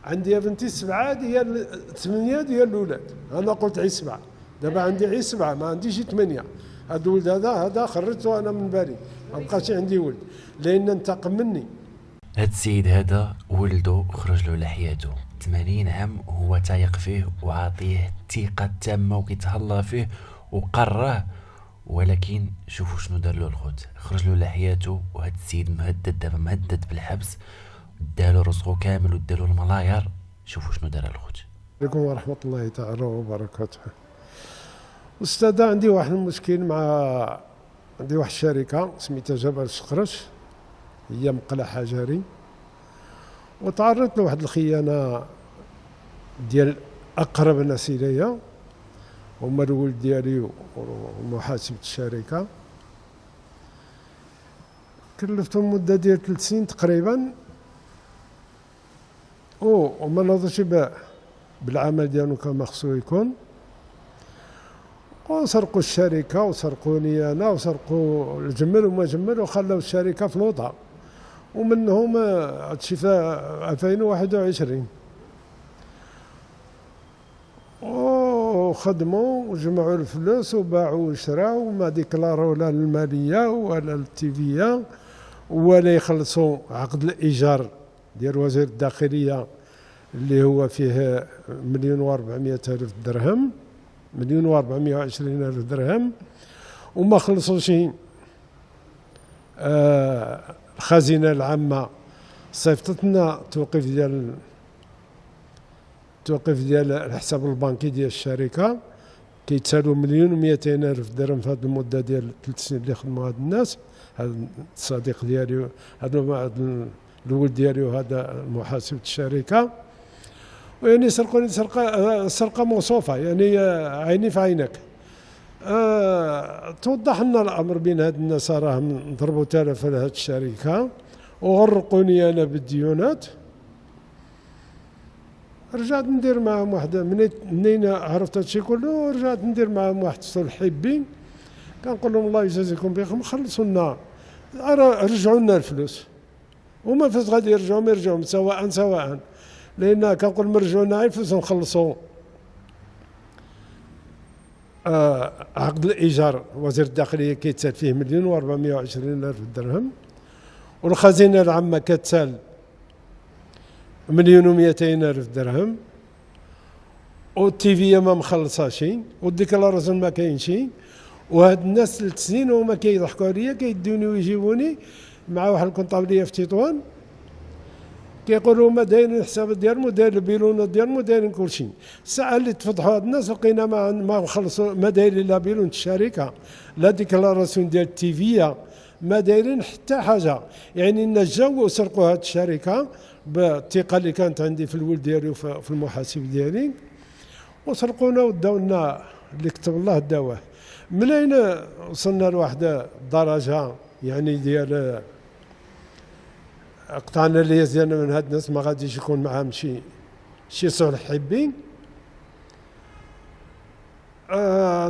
عندي بنتي 7 ديال 8 ديال الاولاد، انا قلت عي 7، دابا عندي عي 7 ما عنديش 8. هذا الولد هذا خرجته انا من بالي، ما بقاش عندي ولد لان انتقم مني. هاد السيد هذا ولده خرج له لحياته 80 عام وهو تايق فيه وعاطيه الثقة التامة وكيتهلا فيه وقراه، ولكن شوفوا شنو دار له الخوت، خرج له لحياته. وهاد السيد مهدد دابا، مهدد بالحبس، دالو رزقه كامل ودالو الملاير. شوفوا شنو دار الخوت. عليكم ورحمة الله تعالى وبركاته. أستاذ، عندي واحد المشكل عندي واحد الشركة سميتها جبل الشقرش، هي مقلع حجري، وتعرضت لواحد الخيانة ديال أقرب الناس إليا، هما الولد ديالي ومحاسبة الشركة. كلفتهم مدة ديال 3 سنين تقريبا، وما نوضوش بالعمل ديالو كما خصو يكون، وسرقوا الشركة وسرقوني أنا وسرقوا الجمل وما جمل وخلاو الشركة في الوضع، ومنهم هادشي في 2021 وخدموا وجمعوا الفلوس وباعوا وشراو وما ديكلاروه لا للمالية ولا للتيفية ولا يخلصوا عقد الإيجار ديال وزير الداخلية اللي هو فيه 1,400,000 درهم، 1,420,000 درهم، وما خلصوش. الخزينة العامة صيفطت لنا توقيف ديال الحساب البنكي ديال الشركة كيتسالوا 1,200,000 درهم في هذه المدة ديال 3 سنين اللي خدموا هاد الناس. هذا الصديق ديالي، هذا الولد ديالي، وهذا محاسبة الشركة. ويعني سرقوني سرقة موصوفة، يعني عيني في عينك. توضح لنا الأمر بين هاد الناس، راهم ضربوا تلف على هاد الشركة وغرقوني أنا بالديونات. رجعت ندير معهم واحدة، منين عرفت هادشي كله رجعت ندير معهم واحد الصلح حبي، كنقول لهم الله يجازيكم بخير، خلصوا لنا، رجعوا لنا الفلوس، وما فاش غادي يرجعوا سواء، لأن كنقول مرجعوا لنا الفلوس ونخلصوا عقد الإيجار. وزير الداخلية كيتسال فيه 1,420,000 درهم، والخزينة العامة كتسال 1,200,000 درهم، والتيفية ما مخلصاش، والديكلاراسيون ما كاينش. وهاد الناس 3 سنين وهما كيضحكوا عليا، كيدوني ويجيبوني مع واحد الكونطابلية في تطوان، كيقولوا هما دايرين الحسابات ديالهم ودايرين البيلونات ديالهم ودايرين كلشي. الساعة اللي تفضحوا هاد الناس لقينا ما خلصوا، ما دايرين لا بيلون الشركة لا ديكلاراسيون ديال التيفية، ما دايرين حتى حاجة. يعني الناس جاوا وسرقوا هاد الشركة بالثقة اللي كانت عندي في الولد ديالي وفي المحاسب ديالي، وسرقونا وداو لنا اللي كتب الله داوه. من أين وصلنا لواحد الدرجة يعني ديال قطعنا الياس ديالنا من هاد الناس، ما غاديش يكون معاهم شي صلح حبي.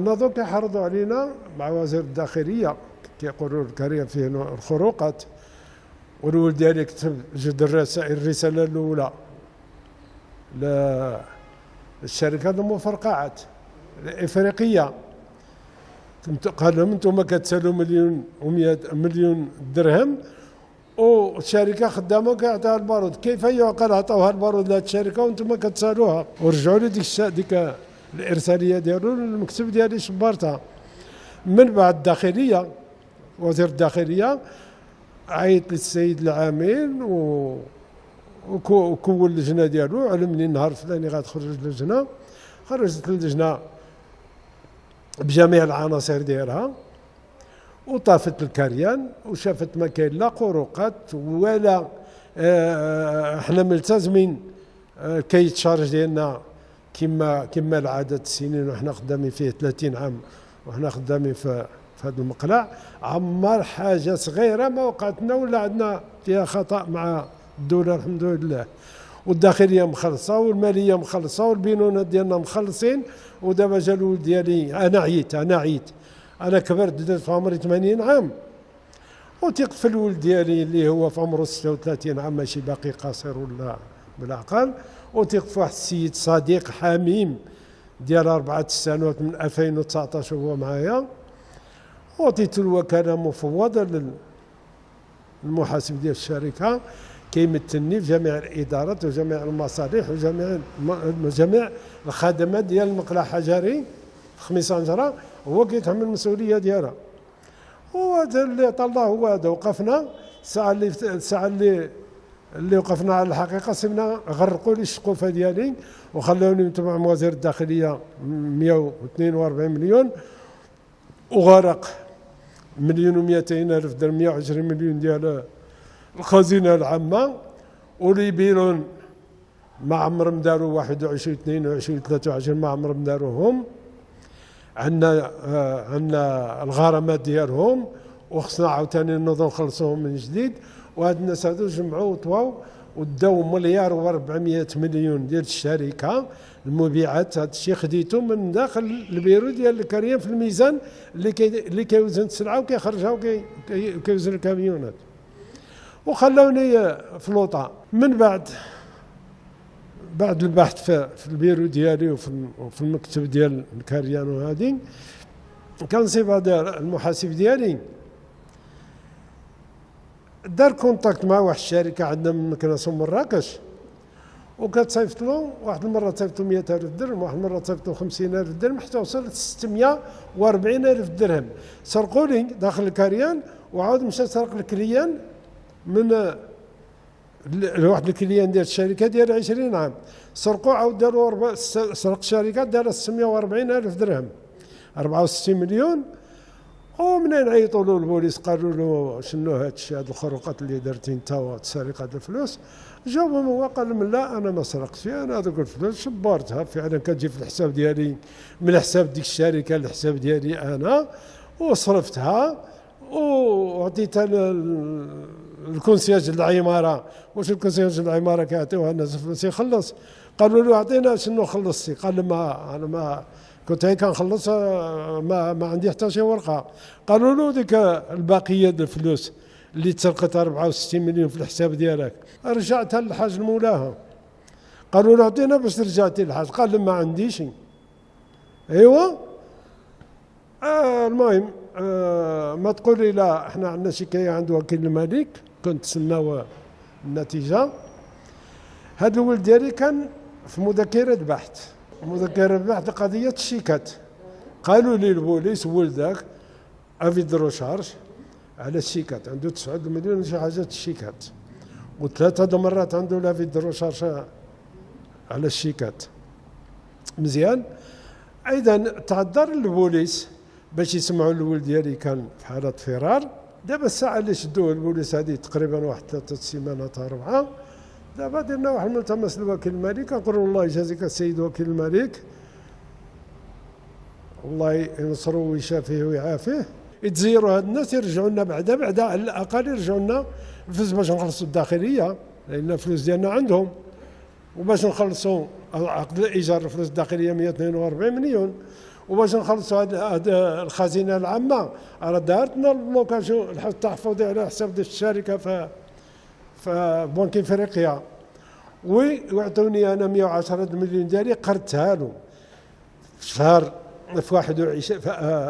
نظن كيحرضوا علينا مع وزير الداخلية، كيقولوا الكريم فيه الخروقات، والولد ديالي كتب جد الرسالة الأولى للشركة المفرقعات الإفريقية، قال لهم انتم كتسالوا 1,000,000 درهم والشركه خدامه وكيعطيها البارود، كيف يعقل عطاوها البارود لهاد الشركه وانتم كتسالوها؟ ورجعوا لي ديك الارساليه ديالو للمكتب ديالي شبرتها. من بعد الداخليه، وزير الداخليه عيط للسيد العامل وكون اللجنه ديالو، علمني النهار الفلاني غتخرج اللجنه. خرجت اللجنه بجميع العناصر ديالها وطافت الكريان وشافت ما كاين لا خروقات ولا احنا ملتزمين كيتشارج ديالنا كما العادة السنين، وحنا خدامين فيه 30 عام وحنا خدامين في هذا المقلع. عمر حاجة صغيرة ما وقعت لنا ولا عندنا فيها خطأ مع الدولة الحمد لله. والداخلية مخلصة والمالية مخلصة والبينونات ديالنا مخلصين. ودابا جا الولد ديالي، أنا عييت، أنا كبرت، درت في عمري 80 عام، وثقت في الولد ديالي اللي هو في عمره 36 عام، ماشي باقي قصير بالعقل. وثيق في واحد السيد صديق حميم ديال 4 سنوات من 2019 وهو معايا، وعطيت الوكاله مفوضه للمحاسب ديال الشركه كيمثلني في جميع الادارات وجميع المصالح وجميع الخدمات ديال المقلع الحجري في خميس عنجره، هو كيتحمل المسؤوليه ديالها. وهذا اللي عطا الله هو هذا. وقفنا الساعه اللي وقفنا على الحقيقه، سيبنا غرقوا لي الشقوفه ديالي وخلوني نتبع مع وزير الداخليه 142 مليون، وغرق 1,200,000 درهم، 120 مليون ديال الخزينه العامه. وليبيرون ما عمرهم داروا 21 22 23 ما عمرهم داروهم. عندنا الغرامات ديالهم وخصنا عاوتاني نوضوا نخلصوهم من جديد. وهاد الناس هادو جمعوا وطواو وداو 1,400,000,000 ديال الشركه المبيعات. هذا الشيء خديته من داخل البيرو ديال الكريم في الميزان اللي كيوزن السلعه وكيخرجها وكيوزن الكاميونات. وخلوني فلوطه. من بعد البحث في البيرو ديالي وفي المكتب ديال الكريان وهذه، كنصيب هذا المحاسب ديالي دار كونتاكت مع واحد الشركه عندنا من مكناس مراكش، وكتصيفط له واحد المره تصيفط له 100,000 درهم، واحد المره تصيفط له 50,000 درهم، حتى وصلت 640,000 درهم. سرقوا لي داخل الكريان، وعاود مشى سرق الكليان من واحد الكليان ديال الشركه ديال 20 عام. سرقوا عاود داروا سرق الشركه دار 640,000 درهم، 64 مليون. ومنين عيطوا له البوليس قالوا له شنو هاد الشيء، هاد الخروقات اللي درتي انت وسرقه الفلوس، جاوبهم هو قال لهم لا انا ما سرقتش، انا هذوك الفلوس شبرتها فعلا كتجي في الحساب ديالي من حساب ديك الشركه للحساب ديالي انا، وصرفتها وعطيتها الكونسياج العماره. واش الكونسياج العماره كيعطيوها الناس الفلوس يخلص؟ قالوا له عطينا شنو خلصتي؟ قال لهم انا ما كنت هيك كنخلص، ما عندي حتى شي ورقه. قالوا له ديك الباقيه ديال الفلوس اللي تسرقت 64 مليون في الحساب ديالك رجعتها للحاج مولاها. قالوا له عطينا باش رجعتي للحاج، قال لهم ما عنديش. ايوا المهم ما تقول لي لا احنا عندنا شكايه عند وكيل الملك، كنت تسناو النتيجه. هذا الولد ديالي كان في مذكره بحث، قضيه الشيكات. قالوا لي البوليس ولدك افي دروشارج على الشيكات، عنده 9 مليون وشي حاجه الشيكات، وثلاثه مرات عنده لافي دروشارج على الشيكات. مزيان. ايضا تعذر البوليس باش يسمعوا الولد ديالي كان في حاله فرار. دابا الساعه اللي شدوه البوليس هذه تقريبا واحد 3 سيمانات 4. دابا درنا واحد الملتمس لوكيل الملك، كنقولوا الله يجازيك السيد وكيل الملك، الله ينصرو ويشافيه ويعافيه، يتزيروا هاد الناس يرجعوا لنا بعدا على الاقل يرجعوا لنا الفلوس باش نخلصوا الداخليه، لان الفلوس ديالنا عندهم، وباش نخلصوا عقد الايجار الفلوس الداخليه 142 مليون، وباش نخلصوا هاد الخزينه العامه راه دارتنا اللوكاسيون التحفظي على حساب ديال الشركه في بنك افريقيا، ويعطوني انا 110 مليون ديالي قرضتها له في شهر في 21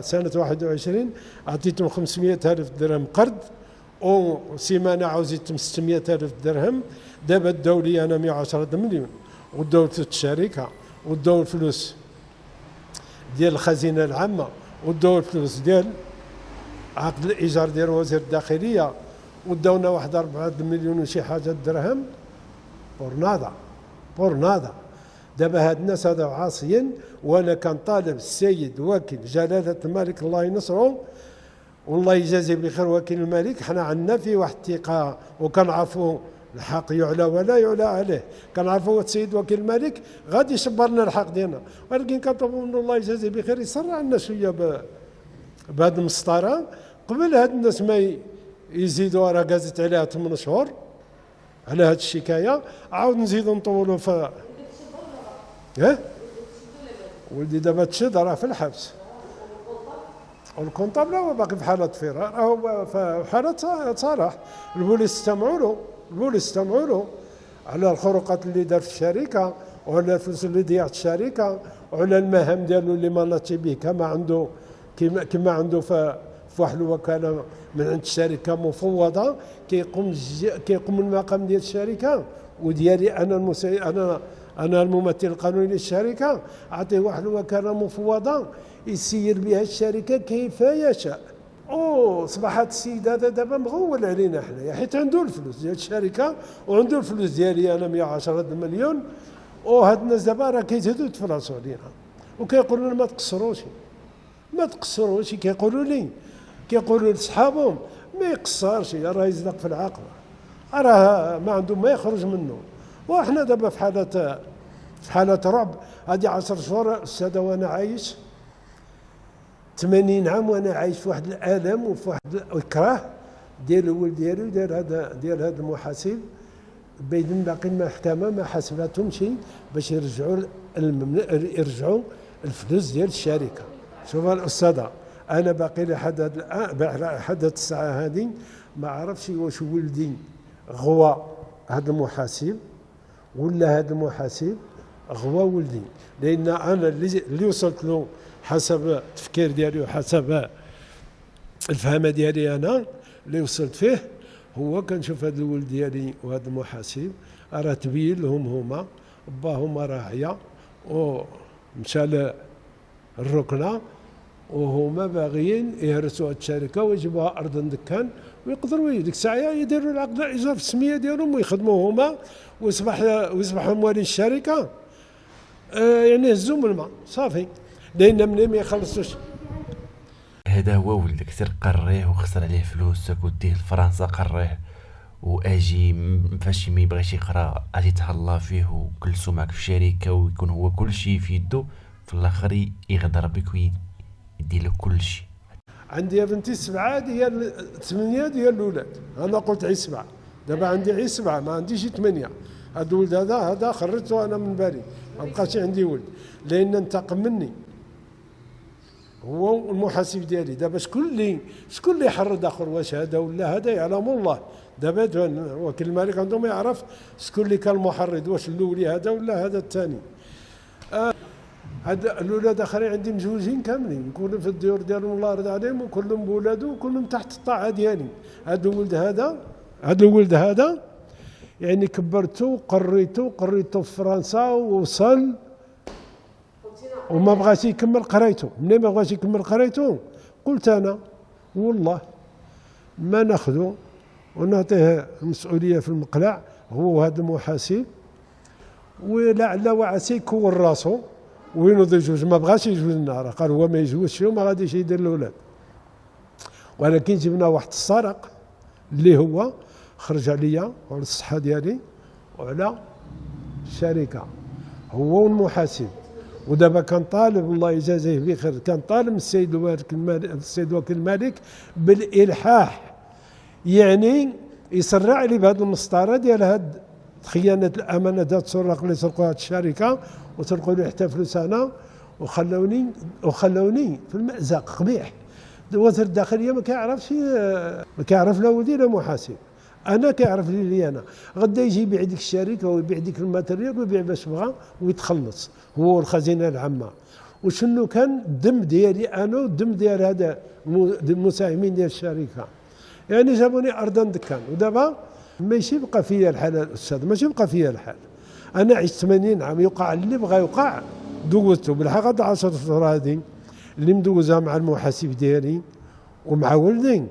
سنه 21 عطيتهم 500,000 درهم قرض، وسيمانه عاوزتهم 600,000 درهم. دابا داو لي انا 110 مليون، وداو الشركه، وداو الفلوس ديال الخزينه العامه، وداو الفلوس ديال عقد الايجار ديال وزير الداخليه، وداونا واحد 4 مليون وشي حاجه درهم بور نادا. دابا هاد الناس هذا عاصيين، وانا كنطالب السيد وكيل جلاله الملك الله ينصرو والله يجازيه بخير وكيل الملك. حنا عندنا فيه واحد الثقه وكنعرفوا الحق يعلى ولا يعلى عليه، كنعرفوا السيد وكيل الملك غادي يشبر لنا الحق ديالنا، ولكن كنطلبوا منه الله يجازيه بخير يسرع لنا شويه بهذه المسطره قبل هاد الناس ما يزيدوا. راه قازت عليها 8 شهور على هاد الشكايه، عاود نزيدوا نطولوا في ولدي دابا تشد راه في الحبس، والكونطابل هو باقي في حاله فرار، هو في حاله صلاح. البوليس استمعوا له على الخروقات اللي دار في الشركه، وعلى الفلوس اللي ضيعت الشركه، وعلى المهام ديالو اللي ما ناضش به كما عنده في واحد الوكاله من عند الشركه مفوضه، كيقوم المقام ديال الشركه وديالي انا الممثل القانوني للشركه، اعطيه واحد الوكاله مفوضه يسير بها الشركه كيف يشاء. صبح هذا السيد هذا دابا مغول علينا حنايا، حيت عنده الفلوس ديال الشركه وعنده الفلوس ديالي انا 110 مليون، وهاد الناس دابا راه كيزيدوا يتفلسوا علينا وكيقولوا لنا ما تقصروش. كيقولوا لصحابهم ما يقصرش، راه يزلق في العقبه، راه ما عنده ما يخرج منه. وحنا دابا في حاله رعب. هذه 10 شهور استاذ وانا عايش 80 عام وانا عايش في واحد الالم وفي واحد الاكراه ديال الولد ديالي ديال هذا المحاسب. باين باقي المحكمه ما حاسباتهمش باش يرجعوا الفلوس ديال الشركه. شوف الاستاذه، انا باقي لحد الساعه هذه ما عرفش واش ولدي غوا هذا المحاسب ولا هذا المحاسب غوا ولدي، لان انا اللي وصلت له حسب التفكير ديالي وحسب الفهمه ديالي انا اللي وصلت فيه، هو كنشوف هذا الولد ديالي وهذا المحاسب راه تبين لهم هما باهما راه عيا ومشى للركنه، وهما باغيين يهرسوا هذه الشركه ويجيبوها ارض دكان، ويقدروا ديك الساعه يديروا العقد الايجار في السميه ديالهم ويخدموا هما ويصبحوا موالين الشركه. يعني هزوا من الماء صافي، لان منين ما يخلصوش. هذا هو ولدك سير قريه وخسر عليه فلوسك وديه لفرنسا قريه، واجي فاش ما يبغيش يقرا اجي تهلا فيه وجلسوا معك في الشركه ويكون هو كل شيء في يده، في الاخر يغدر بك ويدير لك كل شيء. عندي يا بنتي 7 ديال 8 ديال الاولاد، انا قلت عي 7، دابا عندي عي 7 ما عنديش 8. هذا الولد هذا خرجته انا من بالي، ما بقاش عندي ولد لان انتقم مني هو المحاسب ديالي. دابا شكون اللي يحرض اخر، واش هذا ولا هذا؟ يعلم الله. دابا وكيل الملك عندهم يعرف شكون اللي كان المحرض، واش الاولي هذا ولا هذا الثاني. هاد الاولاد اخرين عندي مزوجين كاملين، كلهم في الديور ديالهم الله يرضى عليهم، وكلهم بولادهم وكلهم تحت الطاعه ديالي. هذا الولد هذا يعني كبرته وقريته في فرنسا ووصل وما بغاش يكمل قرايته. منين ما بغاش يكمل قرايته قلت انا والله ما ناخذه ونعطيه المسؤوليه في المقلع هو هذا المحاسب، ولعل وعسى يكون راسه وينوض يجوز. ما بغاش يجوز لنا، قال هو ما يجوزش وما غاديش يدير الاولاد. ولكن جبنا واحد السرق اللي هو خرج عليا وعلى الصحه ديالي وعلى الشركه هو والمحاسب. ودابا كان طالب الله يجازيه بخير، كان طالب السيد وكيل الملك بالالحاح، يعني يسرع لي بهذه المسطره ديال هاد خيانه الامانه هاد السراق اللي سرقوا هاد الشركه وسرقوا لي حتى فلوس انا وخلوني في المأزق قبيح. وزير الداخليه ما كيعرف لا ولدي لا محاسب، انا كيعرف لي انا. غدا يجي يبيع ديك الشركه ويبيع ديك الماتيريال ويبيع باش بغا ويتخلص هو الخزينه العامه. وشنو كان الدم ديالي انا والدم ديال هذا المساهمين ديال الشركه، يعني جابوني ارضا دكان. ودابا ماشي يبقى فيا الحال الاستاذ، ماشي يبقى فيا الحال. انا عشت 80 عام، يوقع اللي بغى يوقع دوزته. بالحق 10 شهور هذه اللي مدوزها مع المحاسب ديالي ومع ولدي،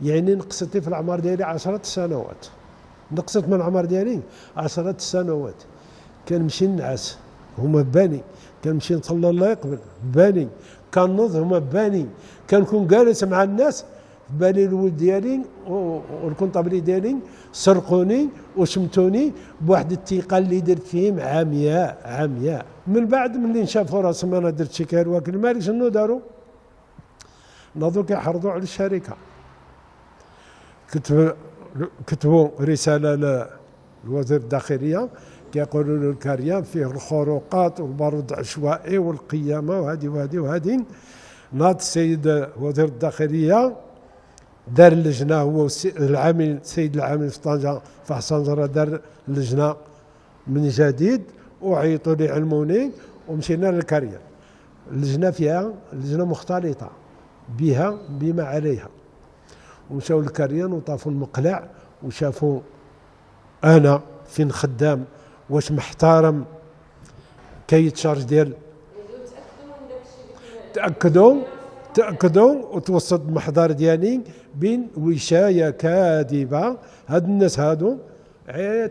يعني نقصت في العمر ديالي 10 سنوات. نقصت من العمر ديالي 10 سنوات. كنمشي نعس هما باني، كنمشي نصلي الله يقبل باني، كنوض هما باني، كنكون جالس مع الناس بالي الولد ديالي والكونطابلي ديالي سرقوني وشمتوني بواحد الثقه اللي درت فيهم عمياء. من بعد ملي شافوا راسهم انا درت شكايه لوكيل الملك، شنو داروا؟ ناضوا كيحرضوا على الشركه. كتبوا رساله لوزير الداخليه كيقولوا له الكريان فيه الخروقات والبارود العشوائي والقيامه وهذه. ناض السيد وزير الداخليه دار اللجنه هو العامل السيد العامل في طنجه في حسنجره دار اللجنه من جديد، وعيطوا لي علموني ومشينا للكريان. اللجنه فيها اللجنه مختلطه بها بما عليها، ومشاو للكريان وطافوا المقلع وشافوا انا فين خدام، واش محترم كيتشارج ديال. تاكدوا وتوسط المحضر ديالي بين وشايه كاذبه. هاد الناس هادو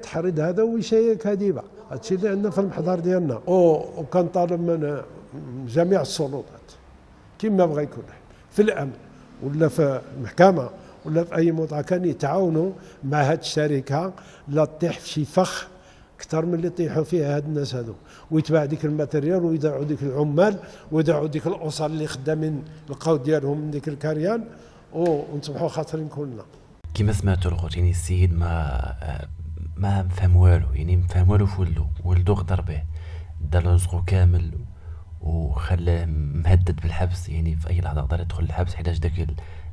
تحريض هذا وشايه كاذبه، هادشي اللي عندنا في المحضر ديالنا. وكان طالب من جميع السلطات كما بغى يكون في الامن ولا في المحكمه ولا في اي موضع كان يتعاونوا مع هاد الشركه لا تطيح في شي فخ اكثر من اللي طيحوا فيها هاد الناس هادو، ويتباع ديك الماتيريال ويدعوا ديك العمال ويدعوا ديك الاسر اللي خدامين القود ديالهم من ديك الكريان، ونصبحوا خاسرين كلنا. كما سمعتوا الخوت، يعني السيد ما فهم والو، يعني ما فهم والو في ولدو غدر به، دار رزقو كامل وخلاه مهدد بالحبس، يعني في اي لحظه يقدر يدخل الحبس حيت داك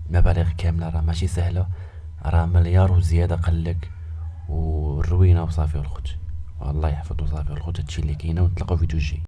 المبالغ كامله راه ماشي سهله، راه مليار وزياده قالك، والروينه وصافي الخوت. الله يحفظ وصافي الخوت. هادشي اللي كاينه، ونتلاقاو فيديو جاي.